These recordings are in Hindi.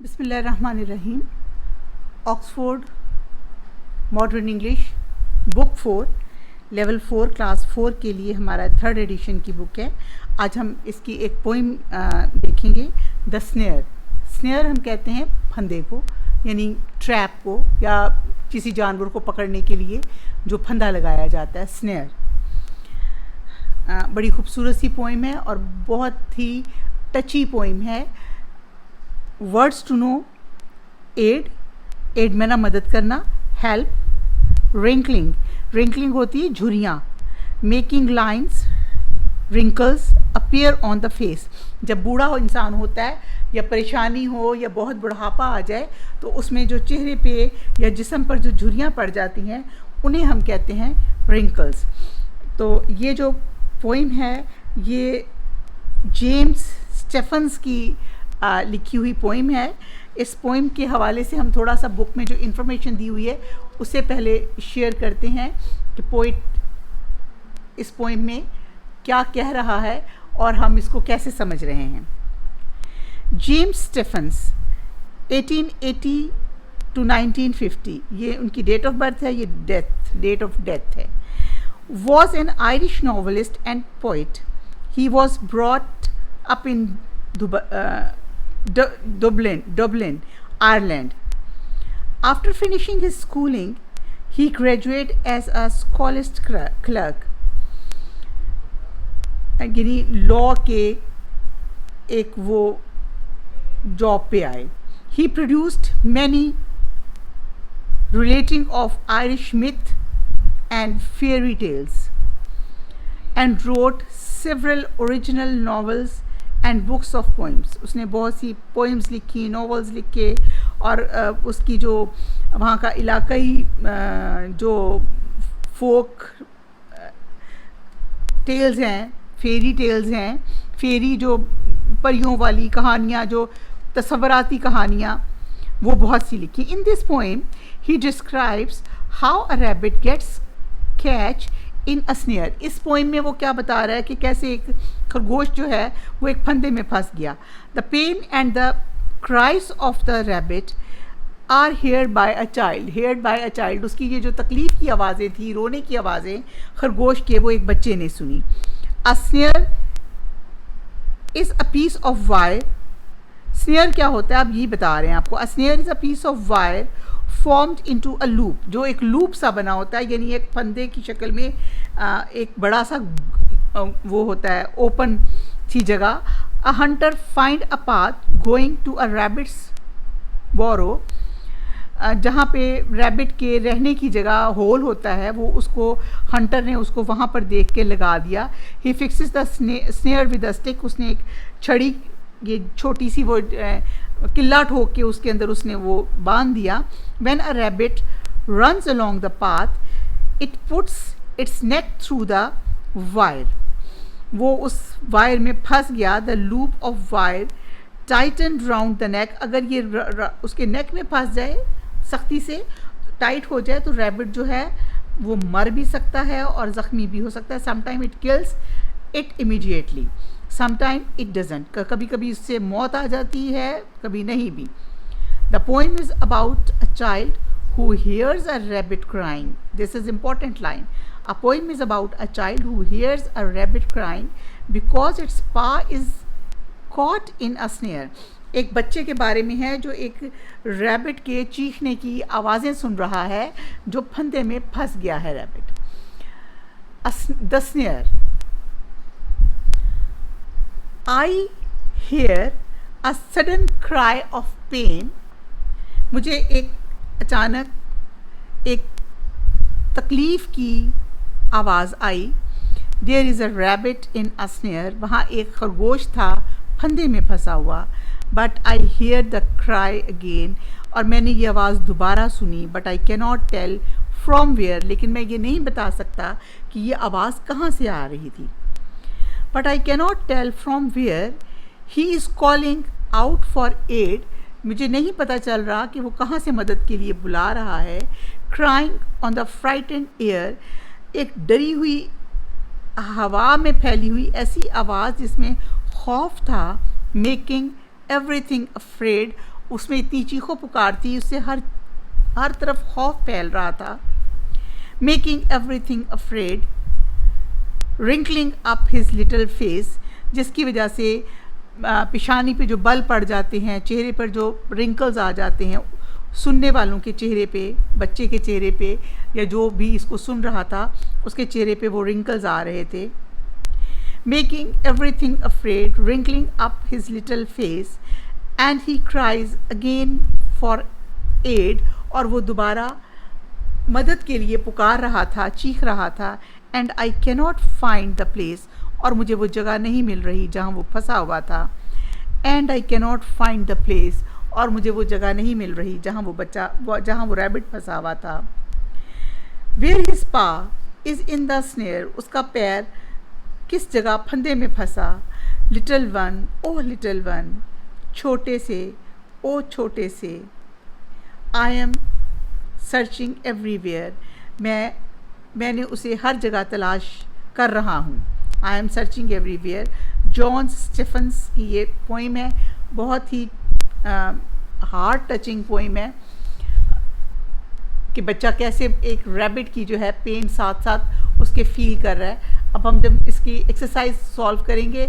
बिस्मिल्लाहिर्रहमानिर्रहीम। Oxford modern English book 4 level 4 class 4 के लिए हमारा 3rd एडिशन की बुक है। आज हम इसकी एक पोइम देखेंगे, द स्नेयर। स्नेयर हम कहते हैं फंदे को, यानी ट्रैप को, या किसी जानवर को पकड़ने के लिए जो फंदा लगाया जाता है, स्नेयर। बड़ी खूबसूरत सी पोइम है और बहुत ही टची पोइम है। वर्ड्स टू नो, एड में ना मदद करना, हेल्प, रिंकलिंग होती है झुर्रियाँ, making lines, wrinkles appear on the face. जब बूढ़ा इंसान होता है या परेशानी हो या बहुत बुढ़ापा आ जाए तो उसमें जो चेहरे पे या जिस्म पर जो झुर्रियाँ पड़ जाती हैं उन्हें हम कहते हैं रिंकल्स। तो ये जो पोइम है ये जेम्स स्टेफन्स की लिखी हुई पोइम है। इस पोइम के हवाले से हम थोड़ा सा बुक में जो इन्फॉर्मेशन दी हुई है उससे पहले शेयर करते हैं कि पोइट इस पोइम में क्या कह रहा है और हम इसको कैसे समझ रहे हैं। जेम्स स्टेफन्स 1880 to 1950, ये उनकी डेट ऑफ बर्थ है, ये डेट ऑफ डेथ है। Was an Irish novelist and poet. He was brought up in Dublin, Ireland. After finishing his schooling, he graduated as a scholast clerk. यानी लॉ के एक वो जॉब पे आए। He produced many relating of Irish myth and fairy tales and wrote several original novels and books of poems. उसने बहुत सी पोइम्स लिखी, नॉवेल्स लिखे और उसकी जो वहाँ का इलाकाई जो फोक टेल्स हैं, फेरी टेल्स हैं, फेरी जो परियों वाली कहानियाँ, जो तसव्वुराती कहानियाँ, वो बहुत सी लिखी। In this poem he describes how a rabbit gets caught in a snare. इस पोइम में वो क्या बता रहा है कि कैसे एक खरगोश जो है वो एक फंदे में फंस गया। The pain and the cries of the rabbit are heard by a child. उसकी ये जो तकलीफ़ की आवाज़ें थी, रोने की आवाज़ें खरगोश के, वो एक बच्चे ने सुनी। A snare is a piece of wire. Snare क्या होता है अब ये बता रहे हैं आपको। A snare is a piece of wire formed into a loop, जो एक लूप सा बना होता है, यानी एक फंदे की शक्ल में एक बड़ा सा वो होता है, ओपन सी जगह। A hunter find a path going to a rabbit's burrow, जहाँ पे रैबिट के रहने की जगह होल होता है, वो उसको हंटर ने उसको वहाँ पर देख के लगा दिया। He fixes the snare with a stick. उसने एक छड़ी, ये छोटी सी वो किल्ला ठोक के उसके अंदर उसने वो बांध दिया। When a rabbit runs along the path, it puts its neck through the wire. वो उस वायर में फंस गया। The loop of wire tightened round the neck. अगर ये उसके नेक में फंस जाए, सख्ती से टाइट हो जाए, तो रैबिट जो है वो मर भी सकता है और ज़ख्मी भी हो सकता है। Sometimes it kills it immediately. Sometimes it doesn't. कभी कभी इससे मौत आ जाती है, कभी नहीं भी। The poem is about a child who hears a rabbit crying. This is important line. A poem is about a child who hears a rabbit crying because its paw is caught in a snare. एक बच्चे के बारे में है जो एक रैबिट के चीखने की आवाज़ें सुन रहा है, जो फंदे में फंस गया है rabbit. The snare. I hear a sudden cry of pain. मुझे एक अचानक एक तकलीफ़ की आवाज़ आई। There is a rabbit in a snare. वहाँ एक खरगोश था फंदे में फंसा हुआ। But I hear the cry again. और मैंने ये आवाज़ दोबारा सुनी। But I cannot tell from where. लेकिन मैं ये नहीं बता सकता कि ये आवाज़ कहाँ से आ रही थी। But I cannot tell from where he is calling out for aid. मुझे नहीं पता चल रहा कि वो कहाँ से मदद के लिए बुला रहा है। Crying on the frightened air. एक डरी हुई हवा में फैली हुई ऐसी आवाज़ जिसमें खौफ था। मेकिंग एवरीथिंग अफ्रेड, उसमें इतनी चीखों पुकार थी, उससे हर तरफ खौफ फैल रहा था. Making everything afraid, wrinkling up his little face, जिसकी वजह से पेशानी पे जो बल पड़ जाते हैं, चेहरे पर जो रिंकल्स आ जाते हैं, सुनने वालों के चेहरे पे, बच्चे के चेहरे पे, या जो भी इसको सुन रहा था उसके चेहरे पे वो रिंकल्स आ रहे थे. Making everything afraid, wrinkling up his little face, and he cries again for aid, और वो दोबारा मदद के लिए पुकार रहा था, चीख रहा था. And I cannot find the place, और मुझे वो जगह नहीं मिल रही जहाँ वो फंसा हुआ था. And I cannot find the place, और मुझे वो जगह नहीं मिल रही जहाँ वो रैबिट फंसा हुआ था. वेयर हिज पा इज़ इन द स्नेयर, उसका पैर किस जगह फंदे में फंसा. लिटिल वन, ओह लिटिल वन, छोटे से, ओ छोटे से. आई एम सर्चिंग एवरीवेयर, मैंने उसे हर जगह तलाश कर रहा हूँ. I am searching everywhere. John Stephens की ये पोइम है, बहुत ही हार्ट टचिंग पोइम है कि बच्चा कैसे एक रैबिट की जो है पेन साथ साथ उसके फील कर रहा है. अब हम जब इसकी एक्सरसाइज सॉल्व करेंगे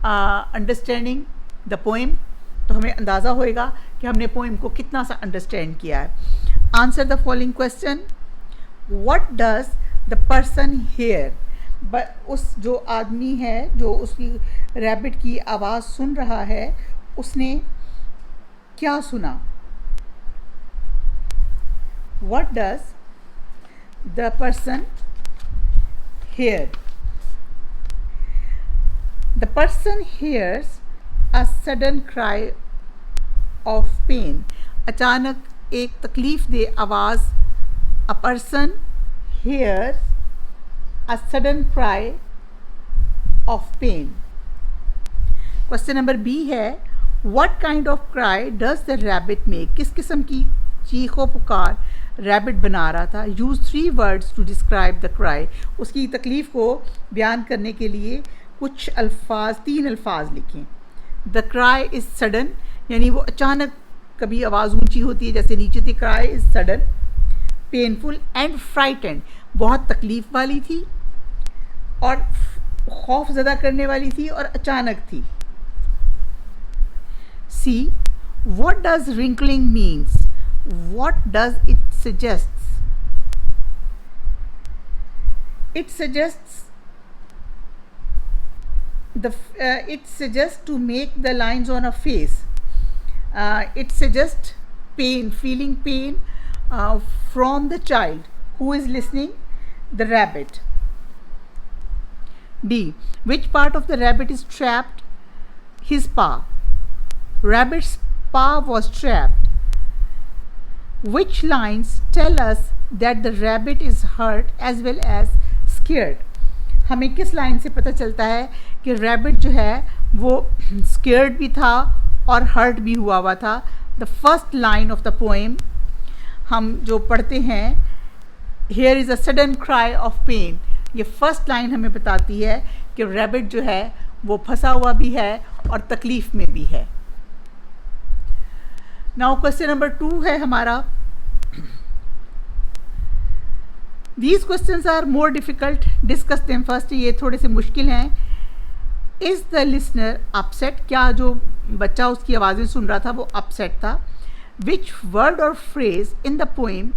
अंडरस्टैंडिंग द पोइम, तो हमें अंदाज़ा होएगा कि हमने पोइम को कितना सा अंडरस्टैंड किया है. Answer the following question. What does the person hear, उस जो आदमी है जो उसकी रैबिट की आवाज़ सुन रहा है, उसने क्या सुना. What does the person hear. The person hears a sudden cry of pain, अचानक एक तकलीफ दे आवाज़. A person hears a sudden cry of pain. Question number B है, what kind of cry does the rabbit make, किस किस्म की चीखों पुकार रैबिट बना रहा था. Use 3 words to describe the cry, उसकी तकलीफ़ को बयान करने के लिए कुछ अल्फाज, 3 अल्फाज लिखें. द क्राई इज़ सडन, यानी वो अचानक कभी आवाज़ ऊंची होती है जैसे नीचे थी. Cry is sudden. Painful and frightened, बहुत तकलीफ़ वाली थी और खौफ ज़दा करने वाली थी और अचानक थी. C, what does wrinkling means, what does it suggests. It suggests it suggests to make the lines on a face. It suggests pain, feeling pain from the child who is listening the rabbit. D, which part of the rabbit is trapped. His paw. Rabbit's paw was trapped. Which lines tell us that the rabbit is hurt as well as scared. हमें किस लाइन से पता चलता है कि रैबिट जो है वो स्केर्ड भी था और हर्ट भी हुआ था. The first line of the poem हम जो पढ़ते हैं, here is a sudden cry of pain, ये फर्स्ट लाइन हमें बताती है कि रैबिट जो है वो फंसा हुआ भी है और तकलीफ़ में भी है. नाउ क्वेश्चन नंबर 2 है हमारा. These questions are more difficult. Discuss them first. ये थोड़े से मुश्किल हैं. Is the listener upset? क्या जो बच्चा उसकी आवाज़ें सुन रहा था वो upset था. Which word or phrase in the poem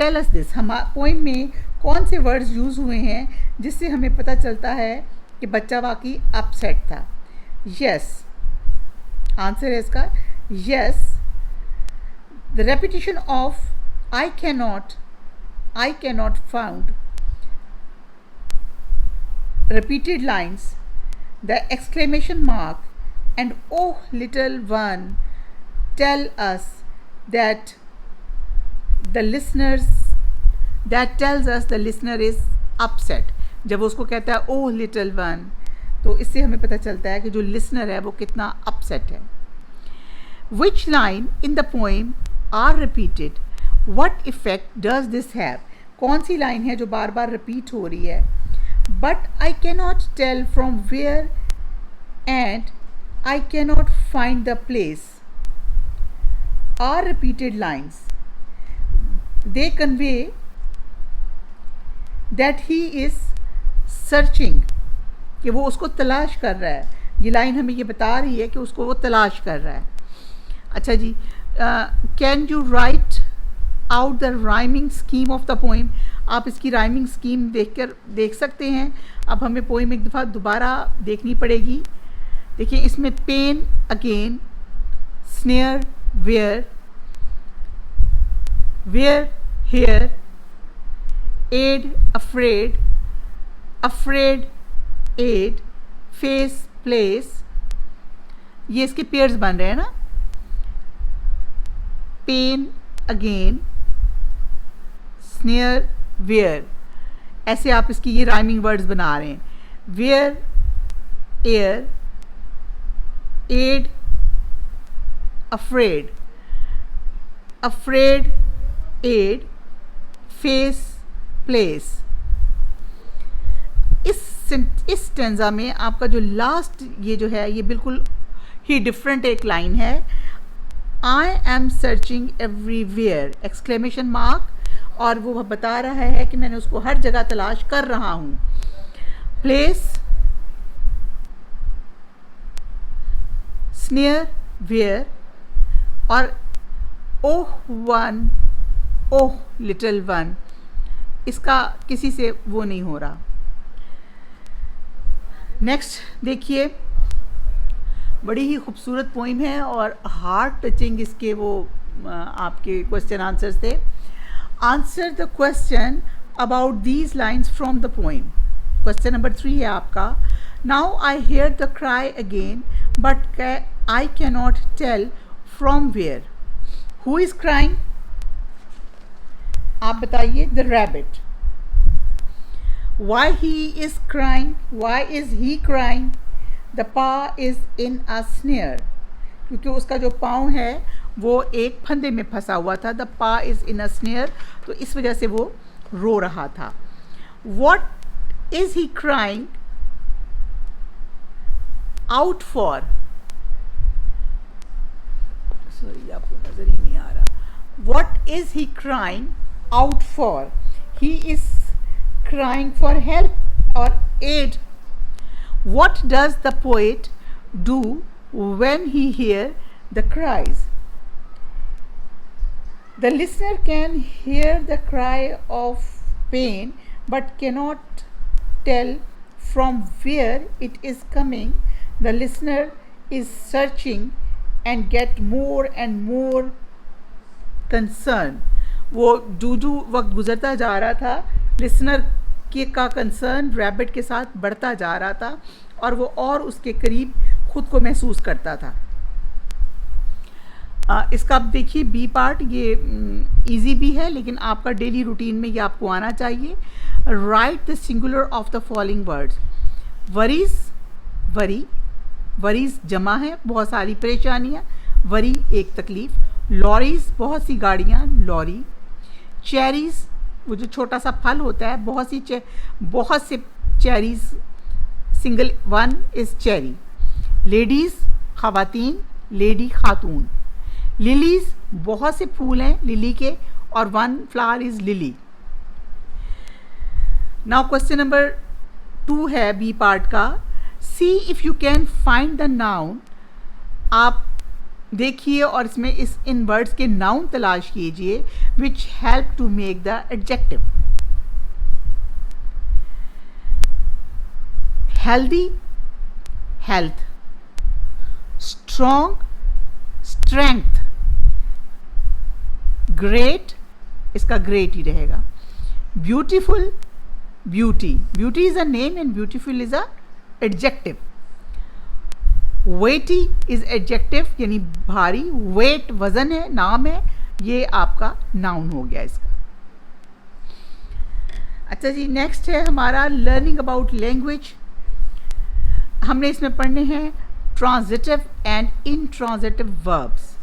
tell us this? हम पोइम में कौन से वर्ड्स यूज़ हुए हैं जिससे हमें पता चलता है कि बच्चा वाकई अपसेट था. Yes. आंसर है इसका yes. The repetition of I cannot found, repeated lines, the exclamation mark, and oh little one tell us that tells us the listener is upset. जब उसको कहता है oh little one, तो इससे हमें पता चलता है कि जो लिसनर है वो कितना अपसेट है. Which line in the poem are repeated? What effect does this have? कौन सी लाइन है जो बार बार रिपीट हो रही है. But I cannot tell from where and I cannot find the place. are repeated lines. They convey that he is searching, कि वो उसको तलाश कर रहा है. ये लाइन हमें ये बता रही है कि उसको वो तलाश कर रहा है. अच्छा जी, can you write out the rhyming scheme of the poem. आप इसकी राइमिंग स्कीम देख सकते हैं. अब हमें पोइम एक दफ़ा दोबारा देखनी पड़ेगी. देखिए, इसमें pain again, snare where, where hair, aid afraid, afraid aid, face place, ये इसके पेयर्स बन रहे हैं ना. पेन अगेन, स्नेयर वेयर, ऐसे आप इसकी ये राइमिंग वर्ड्स बना रहे हैं. Where air, aid afraid, afraid aid, face place. इस स्टेंजा में आपका जो लास्ट ये जो है ये बिल्कुल ही डिफरेंट एक लाइन है. आई am searching everywhere, exclamation mark, और वो बता रहा है कि मैंने उसको हर जगह तलाश कर रहा हूँ. प्लेस, स्नेयर वेयर, और ओह वन, ओह लिटिल वन, इसका किसी से वो नहीं हो रहा. नेक्स्ट देखिए, बड़ी ही खूबसूरत पोइम है और हार्ट टचिंग इसके वो आपके क्वेश्चन आंसर्स थे. Answer the question about these lines from the poem. Question number 3 है आपका. Now I hear the cry again but I cannot tell from where. Who is crying? आप बताइए. The rabbit. Why he is crying? Why is he crying? The paw is in a snare. क्योंकि उसका जो पाँव है वो एक फंदे में फंसा हुआ था. The paw is in a snare. तो इस वजह से वो रो रहा था. What is he crying out for? Sorry, आपको नजर ही नहीं आ रहा. What is he crying out for? He is crying for help or aid. What does the poet do when he hears the cries? The listener can hear the cry of pain but cannot tell from where it is coming. The listener is searching and get more and more concerned. वो जू वक्त गुजरता जा रहा था, लिसनर का कंसर्न रैबिट के साथ बढ़ता जा रहा था और वो और उसके करीब खुद को महसूस करता था. इसका आप देखिए बी पार्ट, ये इजी भी है लेकिन आपका डेली रूटीन में ये आपको आना चाहिए. Right the singular of the following words. Worries, worry, worries जमा है, बहुत सारी परेशानियाँ. वरी एक तकलीफ. लॉरीज बहुत सी गाड़ियाँ, लॉरी. चेरीज वो जो छोटा सा फल होता है, बहुत से cherries, single one is cherry. Ladies ख़वातीन, लेडी खातून. लिलीज़ बहुत से फूल हैं लिली के और one flower is lily. Now question number 2 है बी पार्ट का. सी if you can find the noun. आप देखिए और इसमें इन वर्ड्स के नाउन तलाश कीजिए which help to make the adjective. Healthy, health. Strong, strength. Great, इसका ग्रेट ही रहेगा. Beautiful, beauty. Beauty is a name and beautiful is a adjective. Weighty is adjective यानी भारी. वेट वजन है, नाम है, ये आपका नाउन हो गया इसका. अच्छा जी, नेक्स्ट है हमारा लर्निंग अबाउट लैंग्वेज. हमने इसमें पढ़ने हैं transitive and intransitive verbs.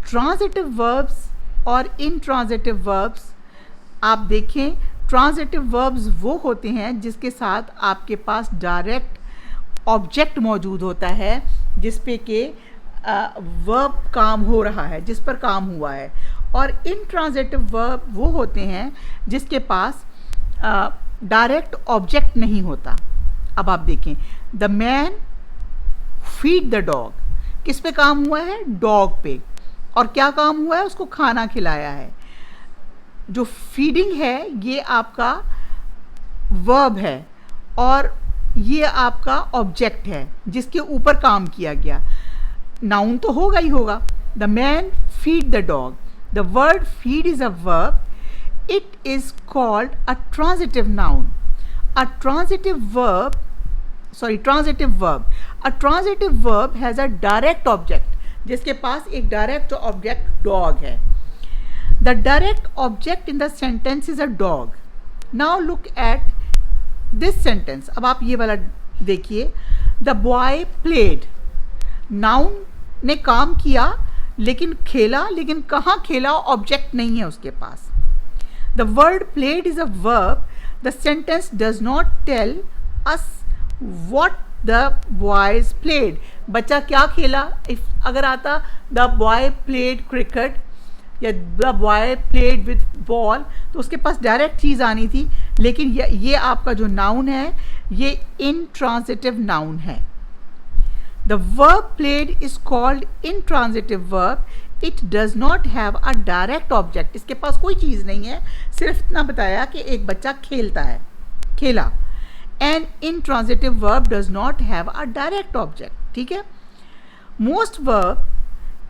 Transitive verbs और इनट्रांजिटिव वर्ब्स आप देखें. ट्रांजिटिव वर्ब्स वो होते हैं जिसके साथ आपके पास डायरेक्ट ऑब्जेक्ट मौजूद होता है जिस पे कि वर्ब काम हो रहा है, जिस पर काम हुआ है। और इंट्रांजिटिव वर्ब वो होते हैं जिसके पास डायरेक्ट ऑब्जेक्ट नहीं होता। अब आप देखें, the man feed the dog, किस पे काम हुआ है? डॉग पे। और क्या काम हुआ है? उसको खाना खिलाया है। जो फीडिंग है ये आपका वर्ब है और ये आपका ऑब्जेक्ट है जिसके ऊपर काम किया गया। नाउन तो होगा ही होगा। The man feed the dog, the word feed is a verb, it is called a transitive noun. A transitive verb a transitive verb has a direct object जिसके पास एक डायरेक्ट ऑब्जेक्ट डॉग है। The direct object in the sentence is a dog. Now look at this sentence. अब आप ये वाला देखिए, the boy played. Noun ने काम किया लेकिन खेला, लेकिन कहाँ खेला? ऑब्जेक्ट नहीं है उसके पास। The word played is a verb. The sentence does not tell us what the boys played. बच्चा क्या खेला? अगर आता the boy played cricket या the boy played with ball तो उसके पास डायरेक्ट चीज़ आनी थी, लेकिन ये आपका जो नाउन है ये intransitive नाउन है। The verb played is called intransitive verb. It does not have a direct object. इसके पास कोई चीज़ नहीं है, सिर्फ इतना बताया कि एक बच्चा खेलता है, खेला। An intransitive verb does not have a direct object. ठीक है? Most verb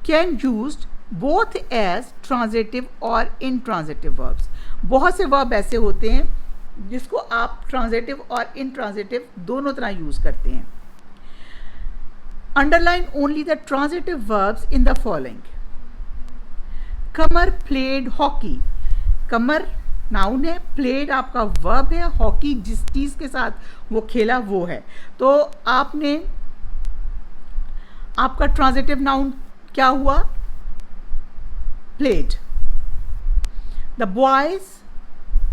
can used both as transitive और intransitive verbs. बहुत से verb ऐसे होते हैं जिसको आप transitive और intransitive दोनों तरह यूज़ करते हैं। Underline only the transitive verbs in the following. Qamar played hockey. Qamar noun है, प्लेड आपका वर्ब है, हॉकी जिस चीज़ के साथ वो खेला वो है। तो आपका ट्रांजिटिव नाउन क्या हुआ? Played. The boys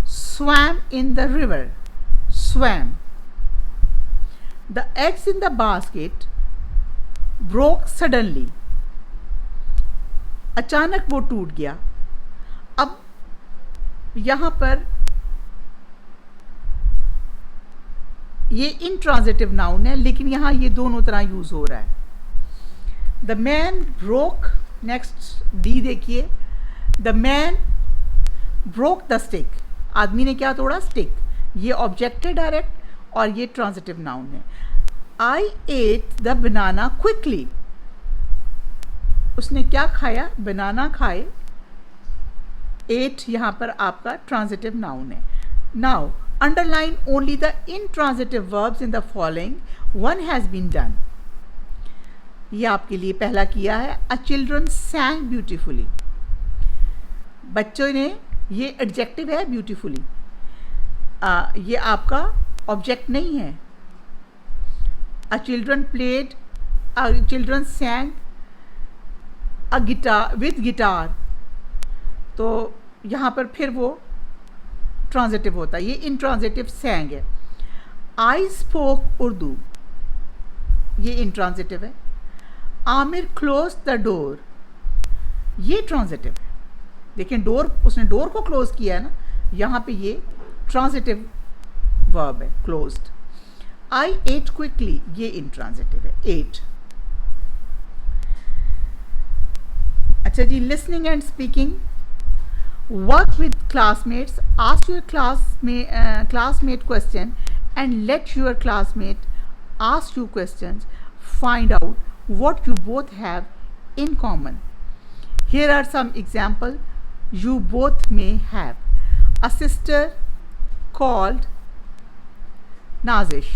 swum in the river, swum. The eggs in the basket broke suddenly, अचानक वो टूट गया। अब यहां पर ये इंट्रांजिटिव नाउन है, लेकिन यहां ये दोनों तरह यूज हो रहा है। The man broke, next D देखिए, the man broke the stick, आदमी ने क्या तोड़ा? स्टिक। ये ऑब्जेक्ट है डायरेक्ट और ये ट्रांजिटिव नाउन है। आई एट द बनाना क्विकली, उसने क्या खाया? बनाना खाए। एट यहाँ पर आपका ट्रांजिटिव नाउन है। Now underline only the intransitive verbs in the following. One has been done. ये आपके लिए पहला किया है। A children sang beautifully. बच्चों ने, ये एडजेक्टिव है ब्यूटीफुली, ये आपका ऑब्जेक्ट नहीं है। A children played, a children sang a guitar with guitar, तो यहाँ पर फिर वो ट्रांजिटिव होता है, ये इंट्रांजिटिव सैंग है। आई स्पोक उर्दू, ये इंट्रांजिटिव है। आमिर क्लोज द डोर, ये ट्रांजिटिव है। देखिए डोर, उसने डोर को क्लोज किया है ना, यहाँ पे ये ट्रांजिटिव वर्ब है, क्लोज्ड। आई एट क्विकली, ये इंट्रांजिटिव है, एट। अच्छा जी, listening and speaking. Work with classmates, ask your classmate question and let your classmate ask you questions. Find out what you both have in common. Here are some examples you both may have. A sister called Nazish.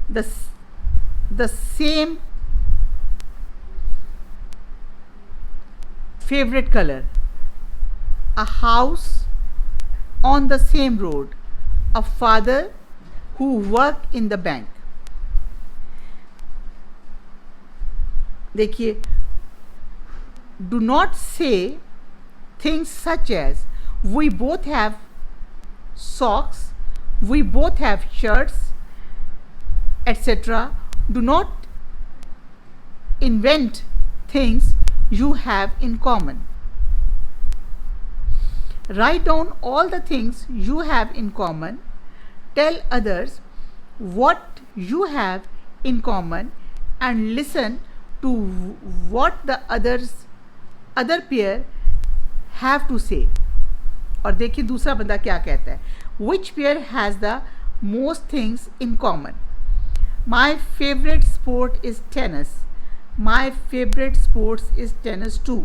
The same favorite color. A house on the same road. A father who worked in the bank. देखिए, do not say things such as we both have socks, we both have shirts, etc. Do not invent things you have in common. Write down all the things you have in common. Tell others what you have in common and listen to what the other pair have to say. और देखिए दूसरा बंदा क्या कहता है. Which pair has the most things in common? My favorite sport is tennis. My favorite sports is tennis too.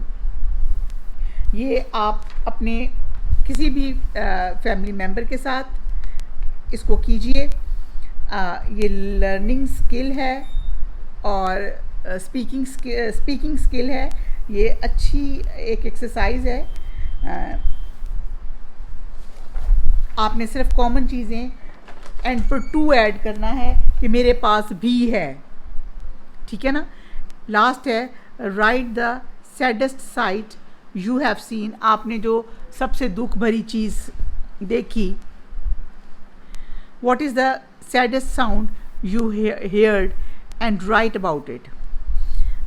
ये आप अपने किसी भी फैमिली मेम्बर के साथ इसको कीजिए. ये लर्निंग स्किल है और स्पीकिंग स्किल है. ये अच्छी एक एक्सरसाइज है. आपने सिर्फ कॉमन चीज़ें एंड पर टू ऐड करना है कि मेरे पास भी है. ठीक है ना. लास्ट है right the saddest site you have seen. आपने जो सबसे दुख भरी चीज़ देखी. What is the saddest sound you heard and right about it.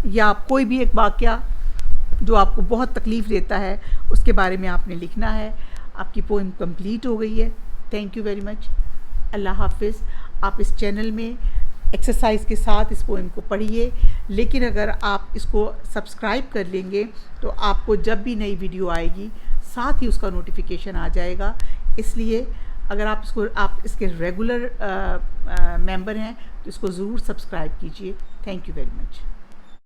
या कोई भी एक वाक़या जो आपको बहुत तकलीफ़ देता है उसके बारे में आपने लिखना है. आपकी पोएम कंप्लीट हो गई है. Thank you very much. अल्लाह हाफिज़. आप इस चैनल में एक्सरसाइज के साथ इस पोएम को पढ़िए. लेकिन अगर आप इसको सब्सक्राइब कर लेंगे तो आपको जब भी नई वीडियो आएगी साथ ही उसका नोटिफिकेशन आ जाएगा. इसलिए अगर आप इसके रेगुलर मेंबर हैं तो इसको ज़रूर सब्सक्राइब कीजिए. Thank you very much.